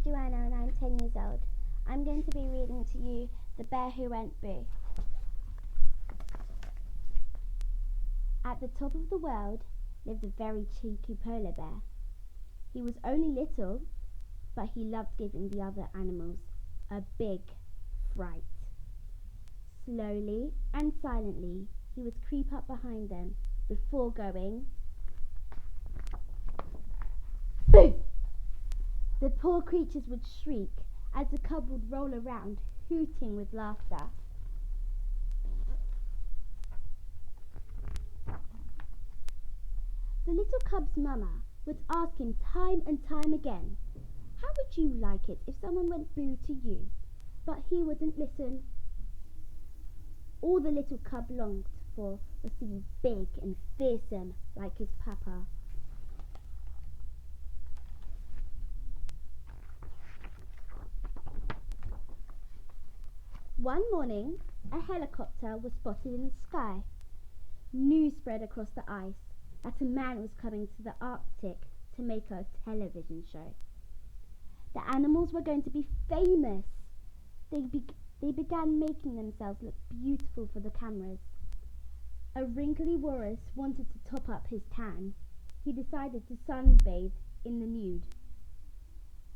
Joanna and I'm 10 years old. I'm going to be reading to you The Bear Who Went Boo. At the top of the world lived a very cheeky polar bear. He was only little, but he loved giving the other animals a big fright. Slowly and silently, he would creep up behind them before going boo! The poor creatures would shriek as the cub would roll around, hooting with laughter. The little cub's mama would ask him time and time again, "How would you like it if someone went boo to you?" But he wouldn't listen. All the little cub longed for was to be big and fearsome like his papa. One morning, a helicopter was spotted in the sky. News spread across the ice that a man was coming to the Arctic to make a television show. The animals were going to be famous. They began making themselves look beautiful for the cameras. A wrinkly walrus wanted to top up his tan. He decided to sunbathe in the nude.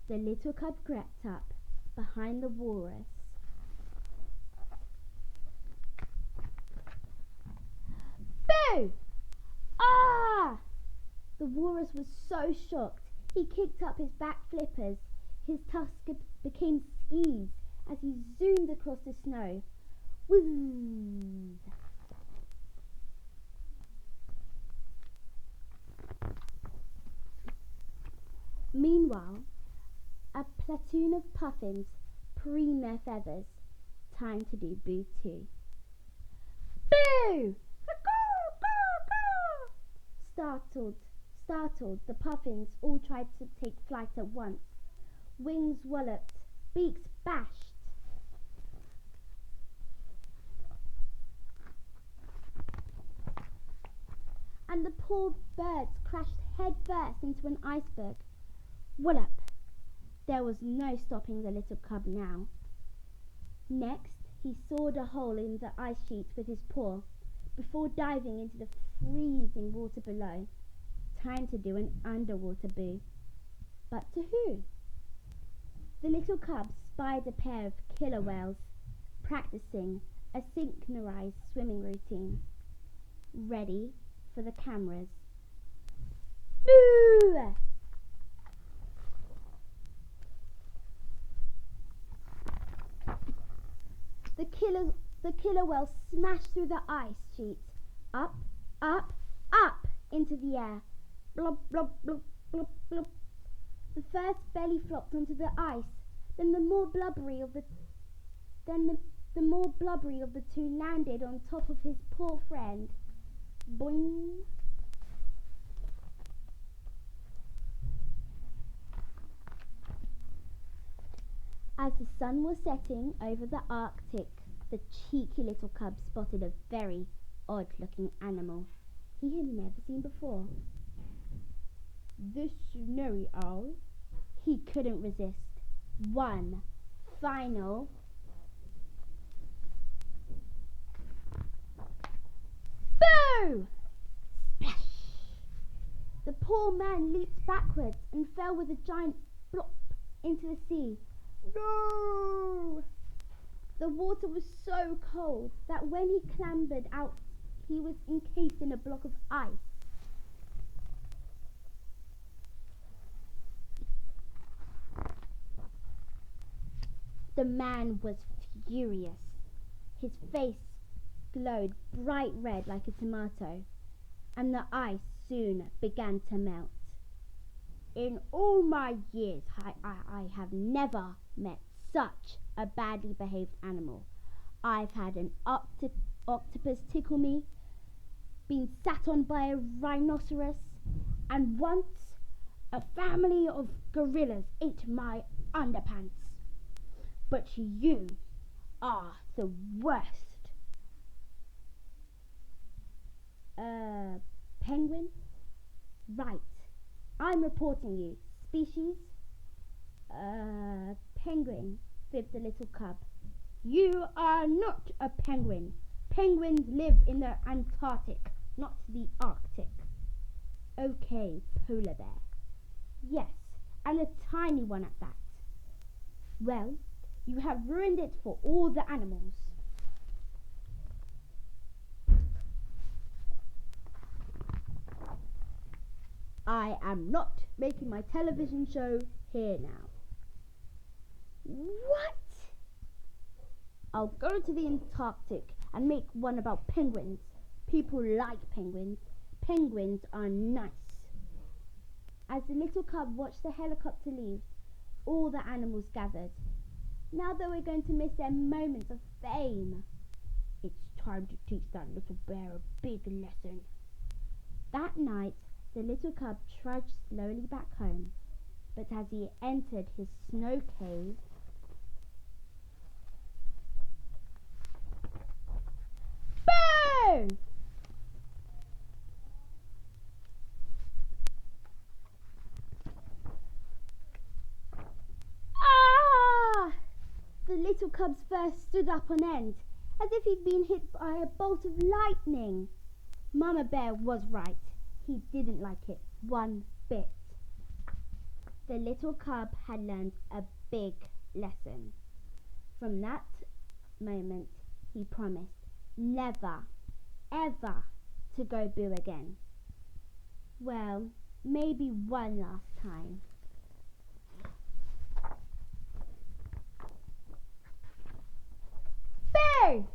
The little cub crept up behind the walrus. Boo! Ah! The walrus was so shocked, he kicked up his back flippers. His tusks became skis as he zoomed across the snow. Whizz! Meanwhile, a platoon of puffins preened their feathers. Time to do boo too. Boo! Startled, the puffins all tried to take flight at once. Wings walloped, beaks bashed. And the poor birds crashed headfirst into an iceberg. Wallop! There was no stopping the little cub now. Next, he sawed a hole in the ice sheet with his paw before diving into the freezing water below. Time to do an underwater boo. But to who? The little cub spied a pair of killer whales practicing a synchronized swimming routine, ready for the cameras. Boo! The killer whale smashed through the ice sheet, up, up, up into the air. Blob, blob, blob, blob, blob. The first belly flopped onto the ice, then the more blubbery of the two landed on top of his poor friend. Boing! As the sun was setting over the Arctic, the cheeky little cub spotted a very odd-looking animal he had never seen before. This snowy owl, he couldn't resist. One final boo! Splash! The poor man leaped backwards and fell with a giant plop into the sea. No! The water was so cold that when he clambered out, he was encased in a block of ice. The man was furious. His face glowed bright red like a tomato, and the ice soon began to melt. In all my years, I have never met such a badly behaved animal. I've had an octopus tickle me, been sat on by a rhinoceros, and once a family of gorillas ate my underpants. But you are the worst. Penguin? Right. I'm reporting you. Species? Penguin, fibbed the little cub. You are not a penguin. Penguins live in the Antarctic, not the Arctic. Okay, polar bear. Yes, and a tiny one at that. Well, you have ruined it for all the animals. I am not making my television show here now. What? I'll go to the Antarctic and make one about penguins. People like penguins. Penguins are nice. As the little cub watched the helicopter leave, all the animals gathered. Now they were going to miss their moments of fame. It's time to teach that little bear a big lesson. That night, the little cub trudged slowly back home, but as he entered his snow cave, boo! Ah! The little cub's fur stood up on end, as if he'd been hit by a bolt of lightning. Mama Bear was right. He didn't like it one bit. The little cub had learned a big lesson. From that moment, he promised never, ever to go boo again. Well, maybe one last time. Boo!